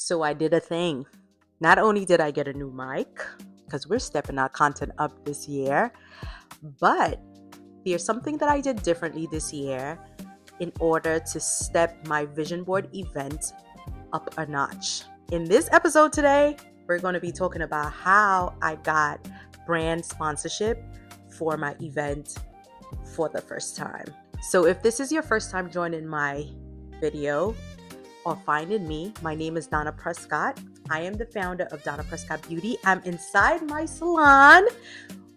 So I did a thing. Not only did I get a new mic, because we're stepping our content up this year, but there's something that I did differently this year in order to step my vision board event up a notch. In this episode today, we're going to be talking about how I got brand sponsorship for my event for the first time. So if this is your first time joining my video, or finding me, my name is Donna Prescott. I am the founder of Donna Prescott Beauty. I'm inside my salon.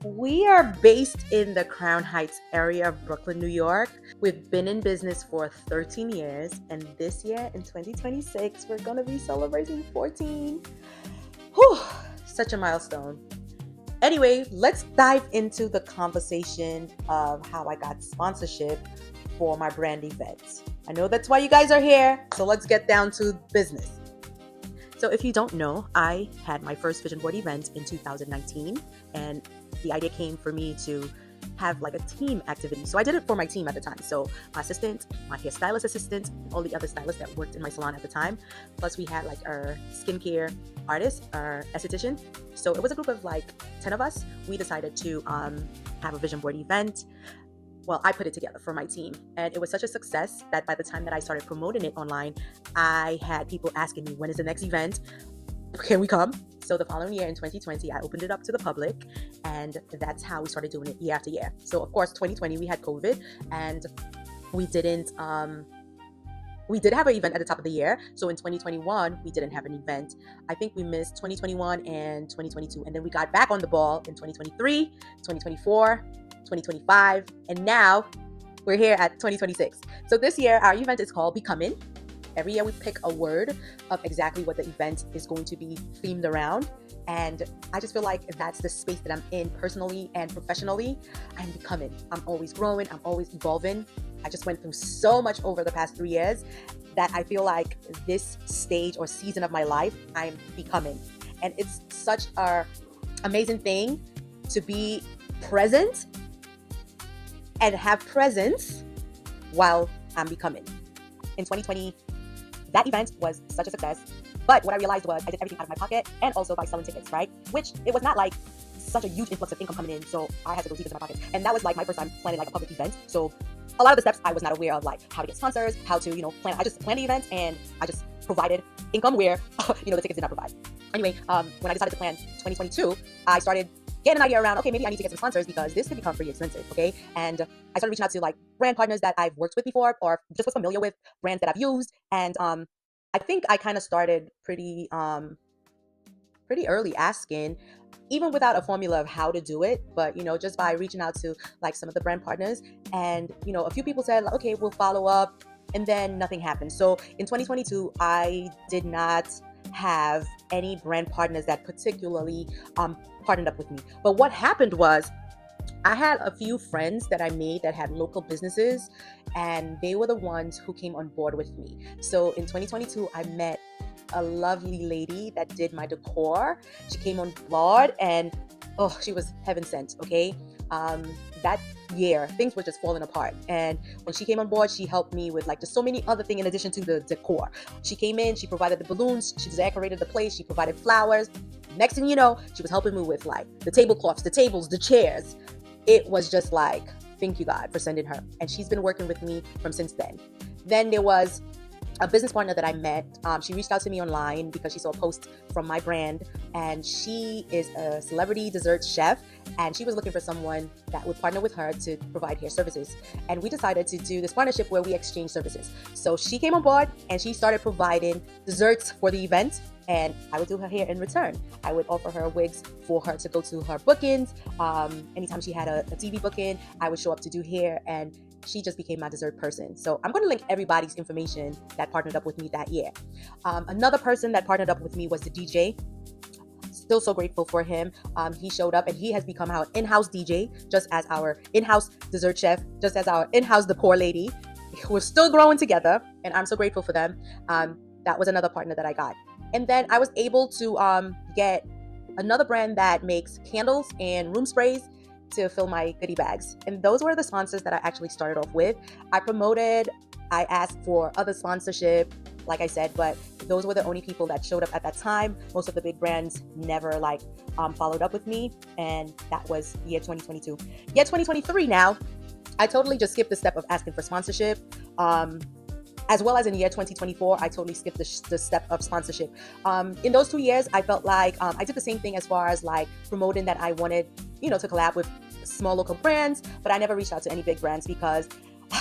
We are based in the Crown Heights area of Brooklyn, New York. We've been in business for 13 years, and this year in 2026, we're going to be celebrating 14. Whew, such a milestone. Anyway, let's dive into the conversation of how I got sponsorship for my brand event. I know that's why you guys are here, so let's get down to business. So if you don't know, I had my first vision board event in 2019, and the idea came for me to have like a team activity. So I did it for my team at the time. So my assistant, my hairstylist assistant, all the other stylists that worked in my salon at the time. Plus we had like our skincare artist, our esthetician. So it was a group of like 10 of us. We decided to have a vision board event. Well, I put it together for my team, and it was such a success that by the time that I started promoting it online, I had people asking me, when is the next event? Can we come? So the following year in 2020, I opened it up to the public, and that's how we started doing it year after year. So of course, 2020, we had COVID, and we didn't, we did have an event at the top of the year. So in 2021, we didn't have an event. I think we missed 2021 and 2022. And then we got back on the ball in 2023, 2024, 2025, and now we're here at 2026. So this year, our event is called Becoming. Every year we pick a word of exactly what the event is going to be themed around. And I just feel like that's the space that I'm in personally and professionally. I'm becoming. I'm always growing. I'm always evolving. I just went through so much over the past 3 years that I feel like this stage or season of my life, I'm becoming. And it's such an amazing thing to be present and have presence while I'm becoming. In 2020, that event was such a success. But what I realized was I did everything out of my pocket and also by selling tickets, right? Which it was not like such a huge influx of income coming in, so I had to go deep into my pockets. And that was like my first time planning like a public event. So a lot of the steps I was not aware of, like how to get sponsors, how to, plan. I just planned the event and I just provided income where, the tickets did not provide. Anyway, when I decided to plan 2022, I started getting an idea around, okay, maybe I need to get some sponsors because this could become pretty expensive, okay? And I started reaching out to like brand partners that I've worked with before or just was familiar with, brands that I've used. And I think I kind of started pretty early asking, even without a formula of how to do it, but just by reaching out to like some of the brand partners. And a few people said, like, okay, we'll follow up, and then nothing happened. So in 2022, I did not have any brand partners that particularly partnered up with me. But what happened was I had a few friends that I made that had local businesses, and they were the ones who came on board with me. So in 2022, I met a lovely lady that did my decor. She came on board, and she was heaven sent, okay? That year, things were just falling apart. And when she came on board, she helped me with like just so many other things in addition to the decor. She came in, she provided the balloons, she decorated the place, she provided flowers. Next thing you know, she was helping me with like the tablecloths, the tables, the chairs. It was just like, thank you God for sending her. And she's been working with me from since then. Then there was a business partner that I met. She reached out to me online because she saw a post from my brand, and she is a celebrity dessert chef, and she was looking for someone that would partner with her to provide hair services. And we decided to do this partnership where we exchange services. So she came on board and she started providing desserts for the event, and I would do her hair in return. I would offer her wigs for her to go to her bookings. Anytime she had a TV booking, I would show up to do hair, and she just became my dessert person. So I'm going to link everybody's information that partnered up with me that year. Another person that partnered up with me was the DJ. Still so grateful for him. He showed up and he has become our in-house DJ, just as our in-house dessert chef, just as our in-house decor lady. We're still growing together, and I'm so grateful for them. That was another partner that I got. And then I was able to get another brand that makes candles and room sprays to fill my goodie bags. And those were the sponsors that I actually started off with. I asked for other sponsorship like I said, but those were the only people that showed up at that time. Most of the big brands never followed up with me, and that was year 2022. Year 2023 now, I totally just skipped the step of asking for sponsorship. As well as in year 2024, I totally skipped the step of sponsorship. In those 2 years, I felt like I did the same thing as far as like promoting that I wanted, to collab with small local brands, but I never reached out to any big brands because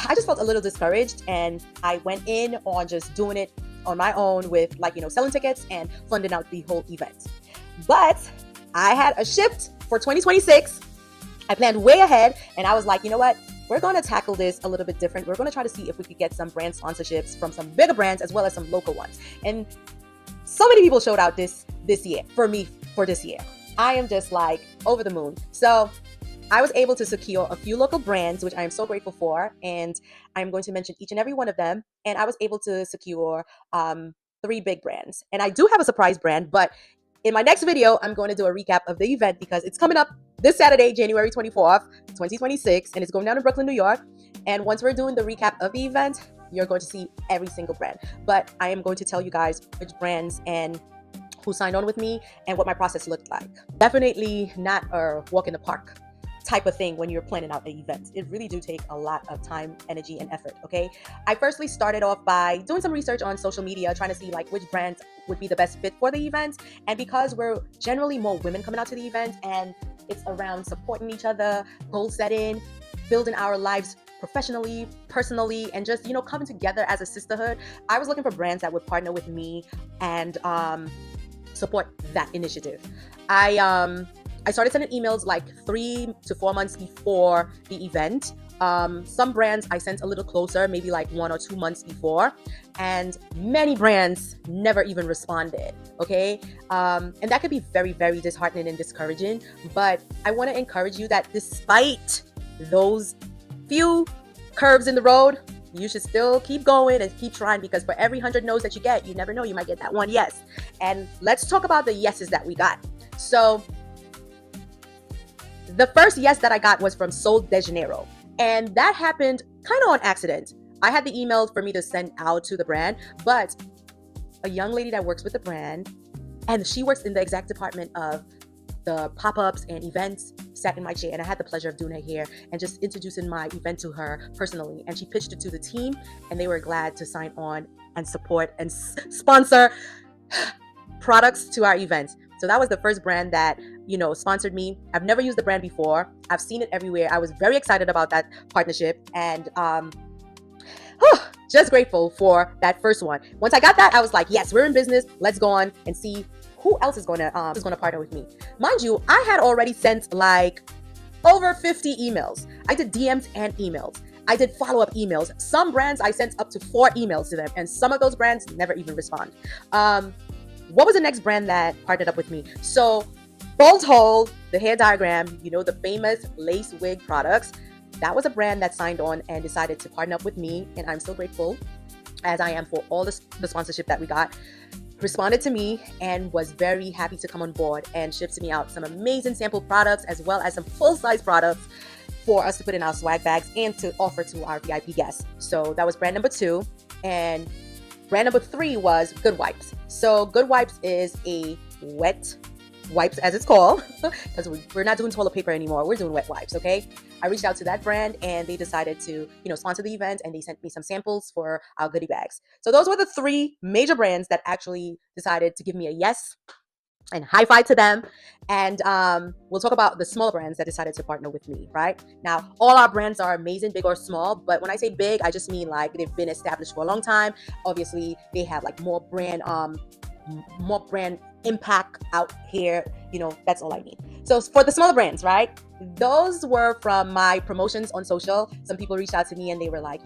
I just felt a little discouraged, and I went in on just doing it on my own with selling tickets and funding out the whole event. But I had a shift for 2026. I planned way ahead, and I was like, you know what? We're going to tackle this a little bit different. We're going to try to see if we could get some brand sponsorships from some bigger brands as well as some local ones. And so many people showed out this year for me for this year. I am just like over the moon. So I was able to secure a few local brands, which I am so grateful for. And I'm going to mention each and every one of them. And I was able to secure 3 big brands. And I do have a surprise brand, but in my next video, I'm going to do a recap of the event because it's coming up this Saturday, January 24th, 2026, and it's going down in Brooklyn, New York. And once we're doing the recap of the event, you're going to see every single brand. But I am going to tell you guys which brands and who signed on with me and what my process looked like. Definitely not a walk in the park type of thing when you're planning out the event. It really do take a lot of time, energy, and effort, okay? I firstly started off by doing some research on social media, trying to see which brands would be the best fit for the event. And because we're generally more women coming out to the event, and it's around supporting each other, goal setting, building our lives professionally, personally, and just, coming together as a sisterhood, I was looking for brands that would partner with me and support that initiative. I started sending emails like 3 to 4 months before the event. Some brands I sent a little closer, maybe like 1 or 2 months before, and many brands never even responded, okay? And that could be very, very disheartening and discouraging, but I want to encourage you that despite those few curves in the road, you should still keep going and keep trying, because for every 100 no's that you get, you never know, you might get that one yes. And let's talk about the yeses that we got. So the first yes that I got was from Sol de Janeiro. And that happened kind of on accident. I had the email for me to send out to the brand, but a young lady that works with the brand, and she works in the exact department of the pop-ups and events, sat in my chair, and I had the pleasure of doing her hair and just introducing my event to her personally. And she pitched it to the team, and they were glad to sign on and support and sponsor products to our events. So that was the first brand that, sponsored me. I've never used the brand before. I've seen it everywhere. I was very excited about that partnership, and just grateful for that first one. Once I got that, I was like, yes, we're in business. Let's go on and see who else is gonna partner with me. Mind you, I had already sent like over 50 emails. I did DMs and emails. I did follow-up emails. Some brands I sent up to 4 emails to them, and some of those brands never even respond. What was the next brand that partnered up with me? So Bold Hold, the hair diagram, the famous lace wig products, that was a brand that signed on and decided to partner up with me. And I'm so grateful, as I am, for all the sponsorship that we got. Responded to me and was very happy to come on board and ship to me out some amazing sample products as well as some full-size products for us to put in our swag bags and to offer to our VIP guests. So that was brand number 2. And brand number 3 was Good Wipes. So Good Wipes is a wet wipes, as it's called, because we're not doing toilet paper anymore. We're doing wet wipes, okay? I reached out to that brand, and they decided to, sponsor the event, and they sent me some samples for our goodie bags. So those were the 3 major brands that actually decided to give me a yes, and high five to them. And we'll talk about the smaller brands that decided to partner with me, right? Now, all our brands are amazing, big or small, but when I say big, I just mean like they've been established for a long time. Obviously, they have like more brand impact out here, that's all I mean. So for the smaller brands, right, those were from my promotions on social. Some people reached out to me and they were like,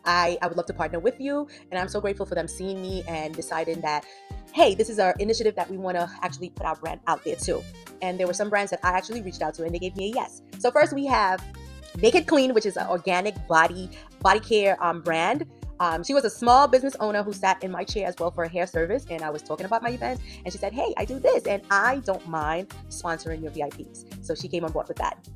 I would love to partner with you. And I'm so grateful for them seeing me and deciding that, hey, this is our initiative that we want to actually put our brand out there too. And there were some brands that I actually reached out to and they gave me a yes. So first we have Naked Clean, which is an organic body care brand. She was a small business owner who sat in my chair as well for a hair service, and I was talking about my event, and she said, hey, I do this, and I don't mind sponsoring your VIPs. So she came on board with that.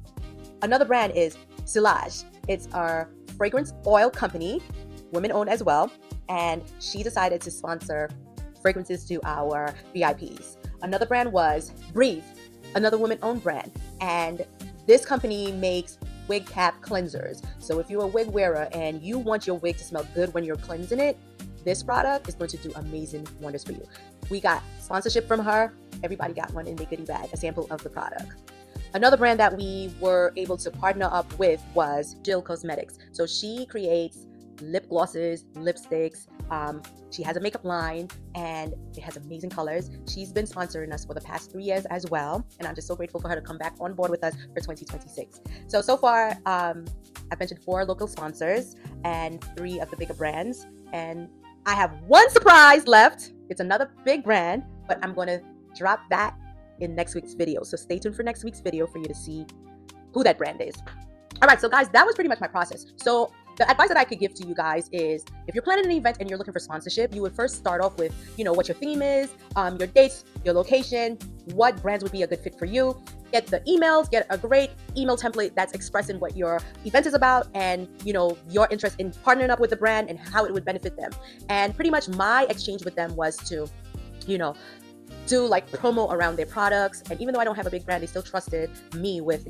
Another brand is Silage. It's our fragrance oil company, women-owned as well. and she decided to sponsor fragrances to our VIPs. Another brand was Breathe, another women-owned brand, and this company makes wig cap cleansers. So if you're a wig wearer and you want your wig to smell good when you're cleansing it, this product is going to do amazing wonders for you. We got sponsorship from her. Everybody got one in their goodie bag, a sample of the product. Another brand that we were able to partner up with was Jill Cosmetics. So she creates lip glosses, lipsticks. She has a makeup line and it has amazing colors. She's been sponsoring us for the past 3 years as well. And I'm just so grateful for her to come back on board with us for 2026. So far, I've mentioned 4 local sponsors and 3 of the bigger brands. And I have one surprise left. It's another big brand, but I'm going to drop that in next week's video. So stay tuned for next week's video for you to see who that brand is. All right, so guys, that was pretty much my process. So the advice that I could give to you guys is if you're planning an event and you're looking for sponsorship, you would first start off with, what your theme is, your dates, your location, what brands would be a good fit for you. Get the emails, get a great email template that's expressing what your event is about and, your interest in partnering up with the brand and how it would benefit them. And pretty much my exchange with them was to, do like promo around their products. And even though I don't have a big brand, they still trusted me with,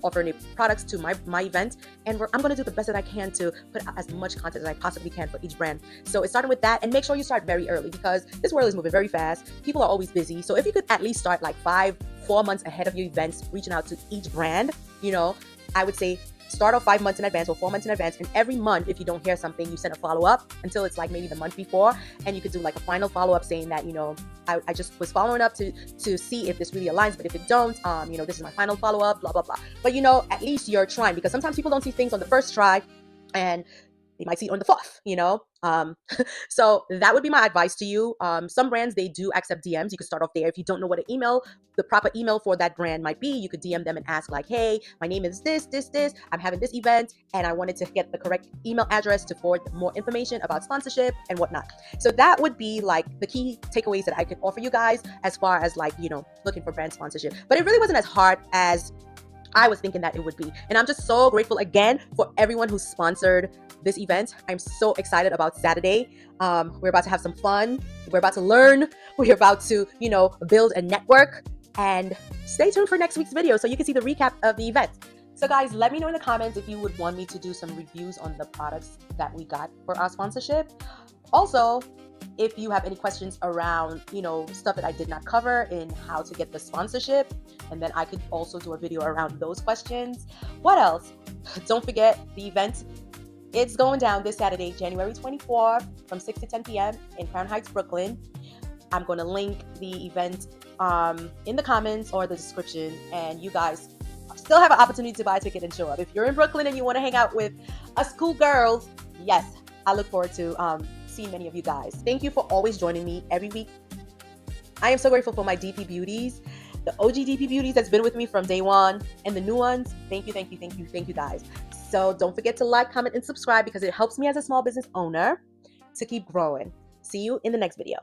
offering their products to my event. And I'm going to do the best that I can to put out as much content as I possibly can for each brand. So it's starting with that, and make sure you start very early because this world is moving very fast. People are always busy. So if you could at least start like 4 months ahead of your events, reaching out to each brand, I would say start off 5 months in advance or 4 months in advance. And every month, if you don't hear something, you send a follow-up until it's like maybe the month before. And you could do like a final follow-up saying that, I just was following up to see if this really aligns. But if it don't, this is my final follow-up, blah, blah, blah. But, at least you're trying, because sometimes people don't see things on the first try and they might see it on the 4th, So that would be my advice to you. Some brands, they do accept DMs. You could start off there. If you don't know what the proper email for that brand might be, you could DM them and ask like, hey, my name is this. I'm having this event and I wanted to get the correct email address to forward more information about sponsorship and whatnot. So that would be like the key takeaways that I could offer you guys as far as like, looking for brand sponsorship. But it really wasn't as hard as I was thinking that it would be. And I'm just so grateful again for everyone who sponsored this event. I'm so excited about Saturday. We're about to have some fun. We're about to learn. We're about to, build a network. And stay tuned for next week's video so you can see the recap of the event. So guys, let me know in the comments if you would want me to do some reviews on the products that we got for our sponsorship. Also, if you have any questions around, stuff that I did not cover in how to get the sponsorship, and then I could also do a video around those questions. What else? Don't forget the event. It's going down this Saturday, January 24th from 6 to 10 p.m. in Crown Heights, Brooklyn. I'm going to link the event in the comments or the description, and you guys still have an opportunity to buy a ticket and show up. If you're in Brooklyn and you want to hang out with us cool girls, yes, I look forward to seeing many of you guys. Thank you for always joining me every week. I am so grateful for my DP Beauties, the OG DP Beauties that's been with me from day one, and the new ones. Thank you guys. So don't forget to like, comment, and subscribe because it helps me as a small business owner to keep growing. See you in the next video.